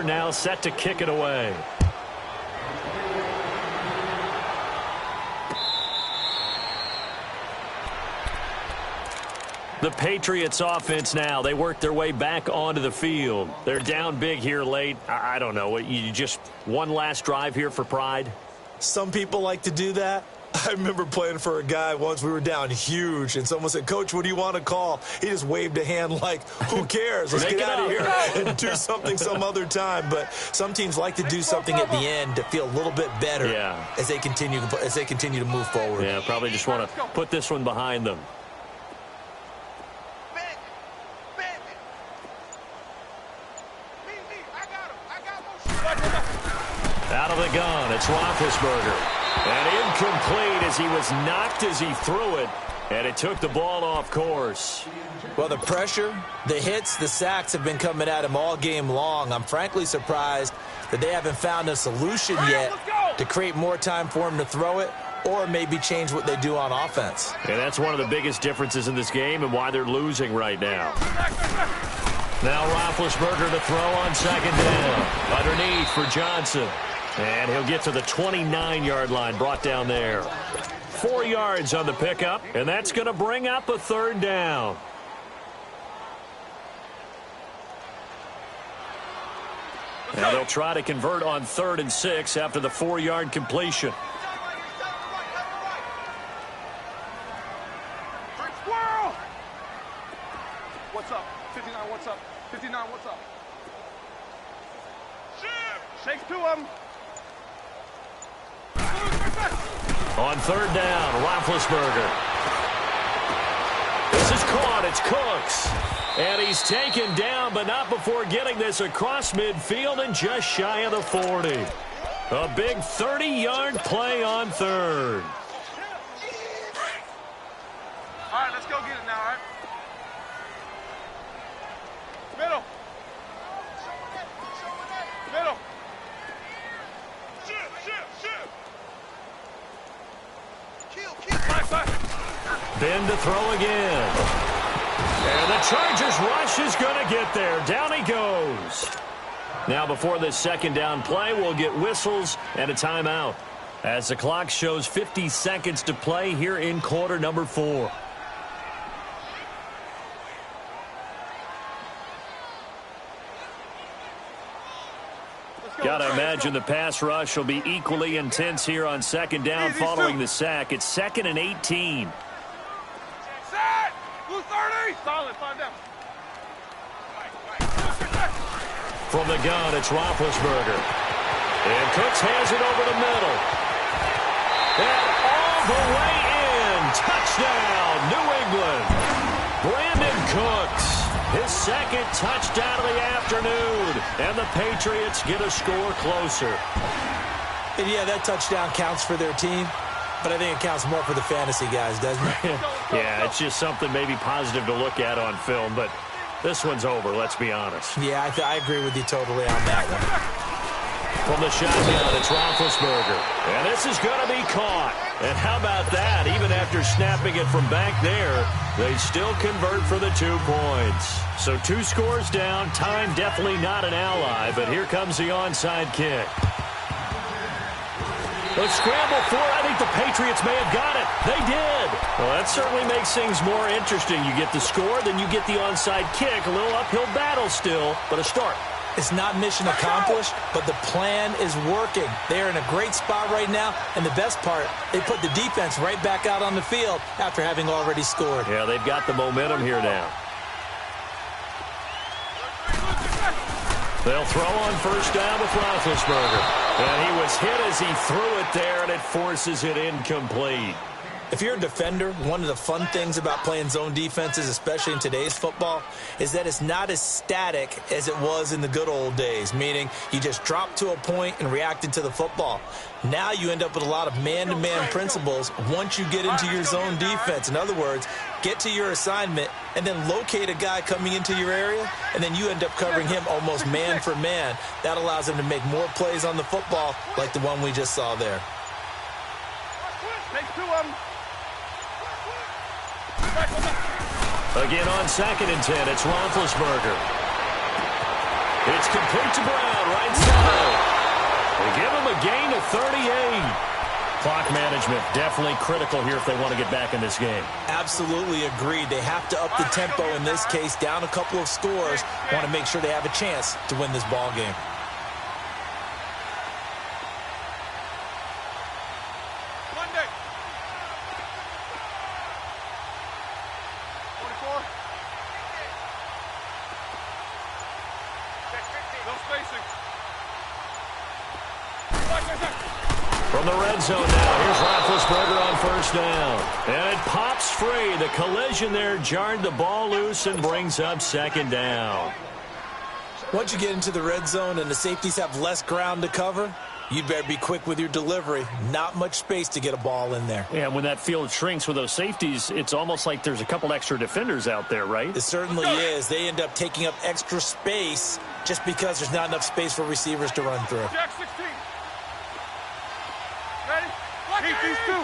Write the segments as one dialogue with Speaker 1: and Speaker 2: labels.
Speaker 1: Now set to kick it away. The Patriots offense now. They work their way back onto the field. They're down big here late. I don't know. You just one last drive here for pride?
Speaker 2: Some people like to do that. I remember playing for a guy once. We were down huge, and someone said, "Coach, what do you want to call?" He just waved a hand like, who cares? Let's get out of here and do something some other time. But some teams like to do something at the end to feel a little bit better as they continue to move forward.
Speaker 1: Yeah, probably just want to put this one behind them. Out of the gun, it's Roethlisberger. And incomplete as he was knocked as he threw it. And it took the ball off course.
Speaker 2: Well, the pressure, the hits, the sacks have been coming at him all game long. I'm frankly surprised that they haven't found a solution yet to create more time for him to throw it or maybe change what they do on offense.
Speaker 1: And that's one of the biggest differences in this game and why they're losing right now. Now Roethlisberger to throw on second down. Underneath for Johnson. And he'll get to the 29-yard line, brought down there. 4 yards on the pickup, and that's going to bring up a third down. Now they'll try to convert on 3rd and 6 after the 4-yard completion.
Speaker 3: What's up? 59, what's up? 59, what's up? Shakes to him.
Speaker 1: On 3rd down, Roethlisberger. This is caught. It's Cooks. And he's taken down, but not before getting this across midfield and just shy of the 40. A big 30-yard play on 3rd.
Speaker 3: All right, let's go get it now, all right? Middle. Middle.
Speaker 1: Ben to throw again. And the Chargers rush is going to get there. Down he goes. Now before this second down play, we'll get whistles and a timeout as the clock shows 50 seconds to play here in quarter number 4. Got to imagine the pass rush will be equally intense here on second down following the sack. It's 2nd and 18.
Speaker 3: Set! Blue 30! Solid, 5 down.
Speaker 1: From the gun, it's Roethlisberger. And Cooks has it over the middle. And all the way in. Touchdown, New England. Brandon Cooks. His second touchdown of the afternoon. And the Patriots get a score closer.
Speaker 2: And yeah, that touchdown counts for their team, but I think it counts more for the fantasy guys, doesn't it?
Speaker 1: Yeah, it's just something maybe positive to look at on film, but this one's over, let's be honest.
Speaker 2: Yeah, I agree with you totally on that one.
Speaker 1: From the shotgun, it's Roethlisberger. And this is going to be caught. And how about that? Even after snapping it from back there, they still convert for the 2 points. So 2 scores down. Time definitely not an ally, but here comes the onside kick. The scramble for it. I think the Patriots may have got it. They did. Well, that certainly makes things more interesting. You get the score, then you get the onside kick. A little uphill battle still, but a start.
Speaker 2: It's not mission accomplished, but the plan is working. They're in a great spot right now, and the best part, they put the defense right back out on the field after having already scored.
Speaker 1: Yeah, they've got the momentum here now. They'll throw on first down with Roethlisberger. And he was hit as he threw it there, and it forces it incomplete.
Speaker 2: If you're a defender, one of the fun things about playing zone defenses, especially in today's football, is that it's not as static as it was in the good old days, meaning you just drop to a point and reacted to the football. Now you end up with a lot of man-to-man principles once you get into your zone defense. In other words, get to your assignment and then locate a guy coming into your area, and then you end up covering him almost man for man. That allows him to make more plays on the football like the one we just saw there.
Speaker 3: Take 2 of them.
Speaker 1: Again on 2nd and 10, it's Roethlisberger. It's complete to Brown, right side. They give him a gain of 38. Clock management definitely critical here if they want to get back in this game.
Speaker 2: Absolutely agreed. They have to up the tempo in this case, down a couple of scores. Want to make sure they have a chance to win this ball game.
Speaker 3: Monday. 44. No spacing.
Speaker 1: From the red zone now, here's Roethlisberger on first down. And it pops free. The collision there jarred the ball loose and brings up second down.
Speaker 2: Once you get into the red zone and the safeties have less ground to cover, you'd better be quick with your delivery. Not much space to get a ball in there.
Speaker 1: Yeah, when that field shrinks with those safeties, it's almost like there's a couple extra defenders out there, right?
Speaker 2: It certainly is. They end up taking up extra space just because there's not enough space for receivers to run through.
Speaker 3: Jack 16. Ready? Keep these two.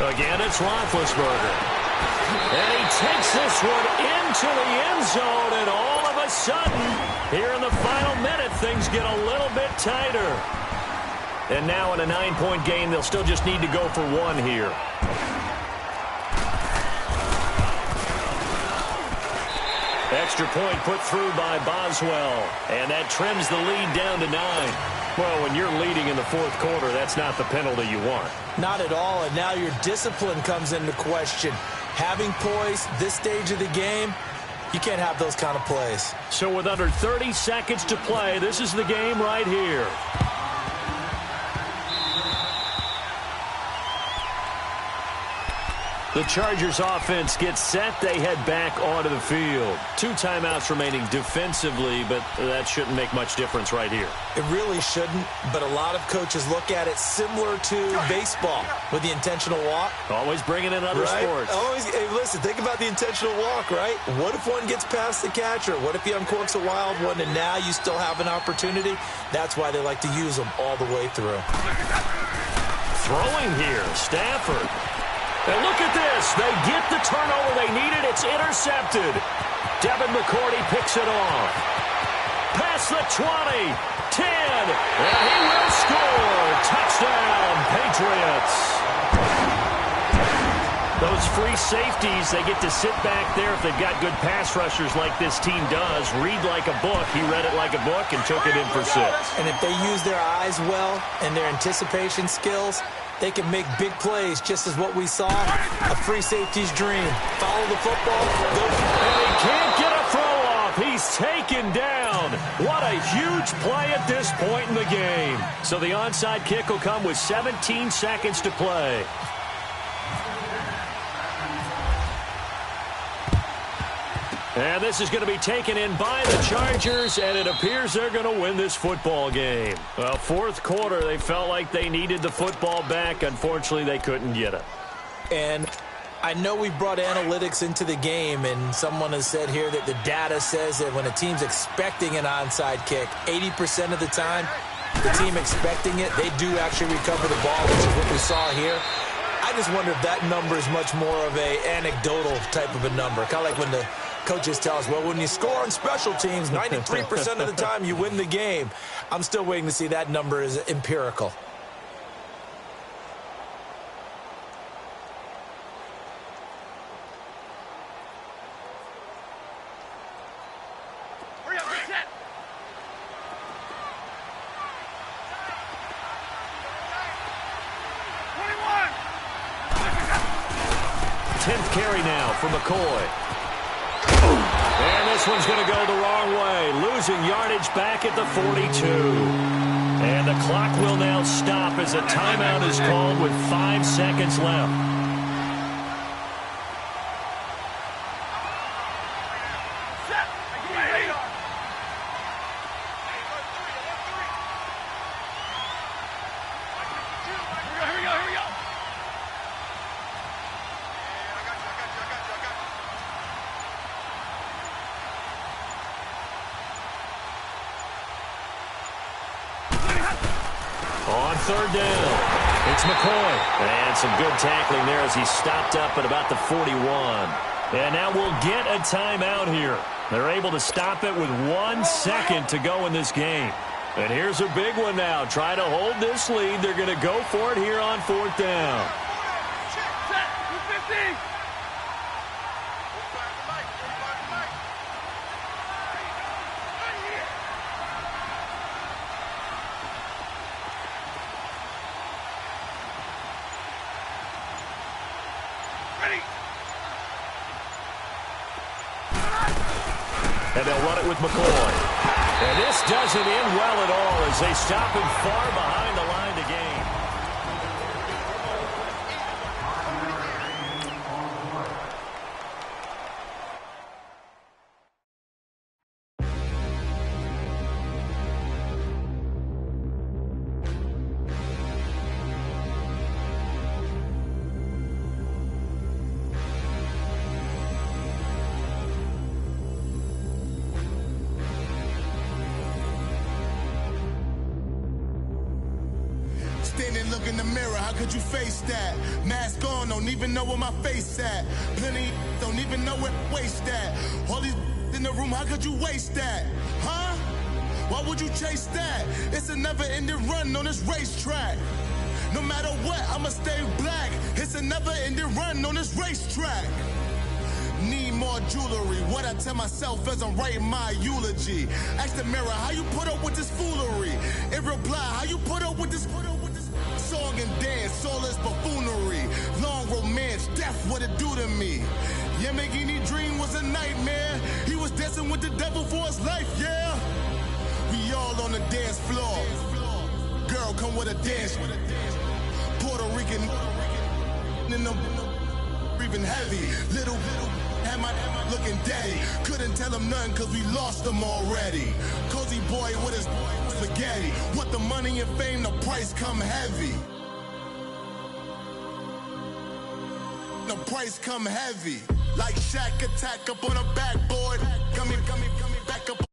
Speaker 1: Again, it's Roethlisberger. And he takes this one into the end zone, and all of a sudden, here in the final minute, things get a little bit tighter. And now in a 9-point game, they'll still just need to go for one here. Extra point put through by Boswell, and that trims the lead down to 9. Well, when you're leading in the fourth quarter, that's not the penalty you want.
Speaker 2: Not at all, and now your discipline comes into question. Having poise this stage of the game, you can't have those kind of plays.
Speaker 1: So with under 30 seconds to play, this is the game right here. The Chargers offense gets set. They head back onto the field. 2 timeouts remaining defensively, but that shouldn't make much difference right here.
Speaker 2: It really shouldn't, but a lot of coaches look at it similar to baseball with the intentional walk.
Speaker 1: Always bringing in other sports.
Speaker 2: Always, hey, listen, think about the intentional walk, right? What if one gets past the catcher? What if he uncorks a wild one and now you still have an opportunity? That's why they like to use them all the way through.
Speaker 1: Throwing here, Stafford. And look at this. They get the turnover they needed. It's intercepted. Devin McCourty picks it off. Past the 20, 10, and he will score. Touchdown, Patriots. Those free safeties, they get to sit back there if they've got good pass rushers like this team does. Read like a book. He read it like a book and took it in for 6.
Speaker 2: And if they use their eyes well and their anticipation skills, they can make big plays, just as what we saw, a free safety's dream. Follow the football. Go.
Speaker 1: And he can't get a throw off. He's taken down. What a huge play at this point in the game. So the onside kick will come with 17 seconds to play. And this is going to be taken in by the Chargers, and it appears they're going to win this football game. Well, fourth quarter, they felt like they needed the football back. Unfortunately, they couldn't get it.
Speaker 2: And I know we brought analytics into the game, and someone has said here that the data says that when a team's expecting an onside kick, 80% of the time, the team expecting it, they do actually recover the ball, which is what we saw here. I just wonder if that number is much more of a anecdotal type of a number, kind of like when the coaches tell us, well, when you score on special teams, 93% of the time you win the game. I'm still waiting to see that number is empirical.
Speaker 3: Hurry up, reset.
Speaker 1: 10th carry now for McCoy. And this one's going to go the wrong way. Losing yardage back at the 42. And the clock will now stop as a timeout is called with 5 seconds left. On third down. It's McCoy. And some good tackling there as he stopped up at about the 41. And now we'll get a timeout here. They're able to stop it with 1 second to go in this game. And here's a big one now. Try to hold this lead. They're going to go for it here on 4th down. And they'll run it with McCoy. And this doesn't end well at all as they stop him far behind the line to gain.
Speaker 4: Standing, look in the mirror, how could you face that? Mask on, don't even know where my face at. Plenty don't even know where waste at. All these in the room, how could you waste that? Huh? Why would you chase that? It's a never-ending run on this racetrack. No matter what, I'ma stay black. It's a never-ending run on this racetrack. Need more jewelry. What I tell myself as I'm writing my eulogy. Ask the mirror, how you put up with this foolery? In reply, how you put up with this song and dance, all this buffoonery. Long romance, death, what it do to me? Yamagini dream was a nightmare. He was dancing with the devil for his life, yeah. We all on the dance floor. Girl, come with a dance. Puerto Rican in the breathing heavy. Little had my looking daddy. Couldn't tell him nothing cause we lost him already. Cozy boy with his spaghetti. Want the money and fame, the price come heavy. The price come heavy. Like Shaq attack up on a backboard. Coming back up.